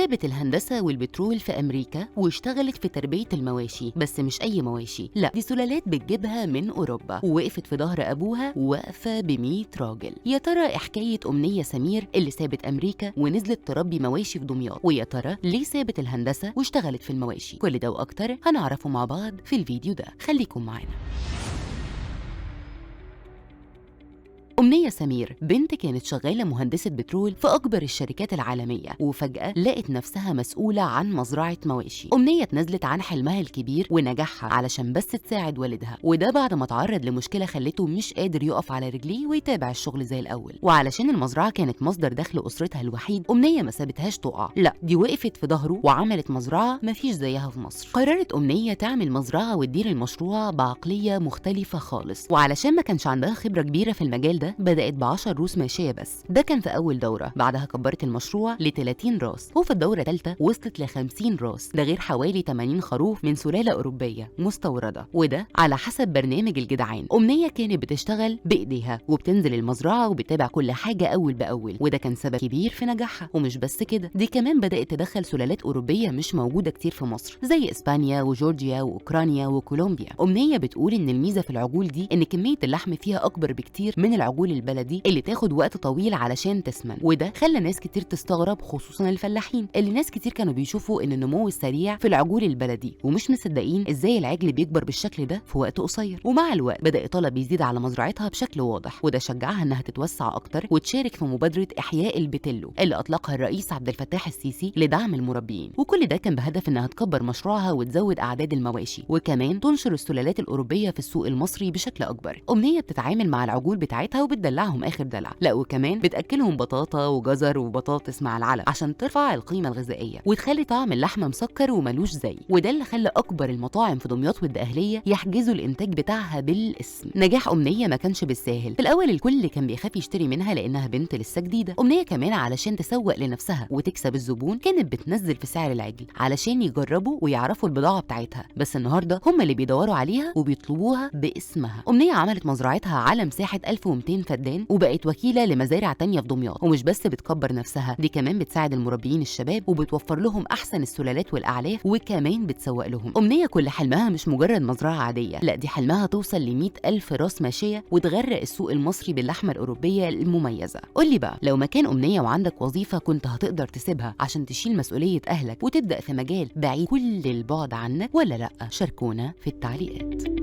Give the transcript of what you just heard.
سابت الهندسة والبترول في أمريكا واشتغلت في تربية المواشي، بس مش أي مواشي، لا دي سلالات بتجيبها من أوروبا، ووقفت في ظهر أبوها واقفة ب100 راجل. يا ترى إيه حكاية أمنية سمير اللي سابت أمريكا ونزلت تربي مواشي في دمياط؟ ويا ترى ليه سابت الهندسة واشتغلت في المواشي؟ كل ده وأكتر هنعرفه مع بعض في الفيديو ده، خليكم معانا. أمنية سمير بنت كانت شغالة مهندسة بترول في أكبر الشركات العالمية، وفجأة لقت نفسها مسؤولة عن مزرعة مواشي. أمنية اتنازلت عن حلمها الكبير ونجاحها علشان بس تساعد والدها، وده بعد ما تعرض لمشكلة خلته مش قادر يقف على رجليه ويتابع الشغل زي الأول. وعلشان المزرعة كانت مصدر دخل أسرتها الوحيد، أمنية ما سابتهاش تقع، لا دي وقفت في ظهره وعملت مزرعة مفيش زيها في مصر. قررت أمنية تعمل مزرعة وتدير المشروع بعقلية مختلفة خالص، وعلشان ما كانش عندها خبرة كبيرة في المجال ده بدأت ب10 روس ماشية بس. ده كان في أول دورة، بعدها كبرت المشروع ل30 راس، وفي الدورة الثالثة وصلت ل50 راس، ده غير حوالي 80 خروف من سلالة أوروبية مستوردة، وده على حسب برنامج الجدعان. أمنية كانت بتشتغل بإيديها وبتنزل المزرعة وبتتابع كل حاجة أول بأول، وده كان سبب كبير في نجاحها. ومش بس كده، دي كمان بدأت تدخل سلالات أوروبية مش موجودة كتير في مصر، زي إسبانيا وجورجيا وأوكرانيا وكولومبيا. أمنية بتقول إن الميزة في العجول دي إن كمية اللحم فيها أكبر بكتير من العجول البلدي اللي تاخد وقت طويل علشان تسمن، وده خلى ناس كتير تستغرب، خصوصا الفلاحين اللي ناس كتير كانوا بيشوفوا ان النمو السريع في العجول البلدي ومش مصدقين ازاي العجل بيكبر بالشكل ده في وقت قصير. ومع الوقت بدأ الطلب يزيد على مزرعتها بشكل واضح، وده شجعها انها تتوسع اكتر وتشارك في مبادرة احياء البتلو اللي اطلقها الرئيس عبد الفتاح السيسي لدعم المربيين. وكل ده كان بهدف انها تكبر مشروعها وتزود اعداد المواشي، وكمان تنشر السلالات الاوروبيه في السوق المصري بشكل اكبر. امنيه بتتعامل مع العجول بتاعتها وبتدلعهم اخر دلع، لا وكمان بتاكلهم بطاطا وجزر وبطاطس مع العلف عشان ترفع القيمه الغذائيه وتخلي طعم اللحمه مسكر وملوش زي. وده اللي خلى اكبر المطاعم في دمياط والدقهليه يحجزوا الانتاج بتاعها بالاسم. نجاح امنيه ما كانش بالساهل، في الاول الكل كان بيخاف يشتري منها لانها بنت لسه جديده. امنيه كمان علشان تسوق لنفسها وتكسب الزبون كانت بتنزل في سعر العجل علشان يجربوا ويعرفوا البضاعه بتاعتها، بس النهارده هم اللي بيدوروا عليها وبيطلبوها باسمها. امنيه عملت مزرعتها على مساحه 1200 فدان وبقت وكيله لمزارع تانية في دمياط، ومش بس بتكبر نفسها، دي كمان بتساعد المربيين الشباب وبتوفر لهم احسن السلالات والاعلاف، وكمان بتسوق لهم. امنيه كل حلمها مش مجرد مزرعه عاديه، لا دي حلمها توصل ل100,000 راس ماشيه وتغرق السوق المصري باللحمه الاوروبيه المميزه. قولي بقى، لو مكان امنيه وعندك وظيفه كنت هتقدر تسيبها عشان تشيل مسؤوليه اهلك وتبدا في مجال بعيد كل البعد عنك ولا لا؟ شاركونا في التعليقات.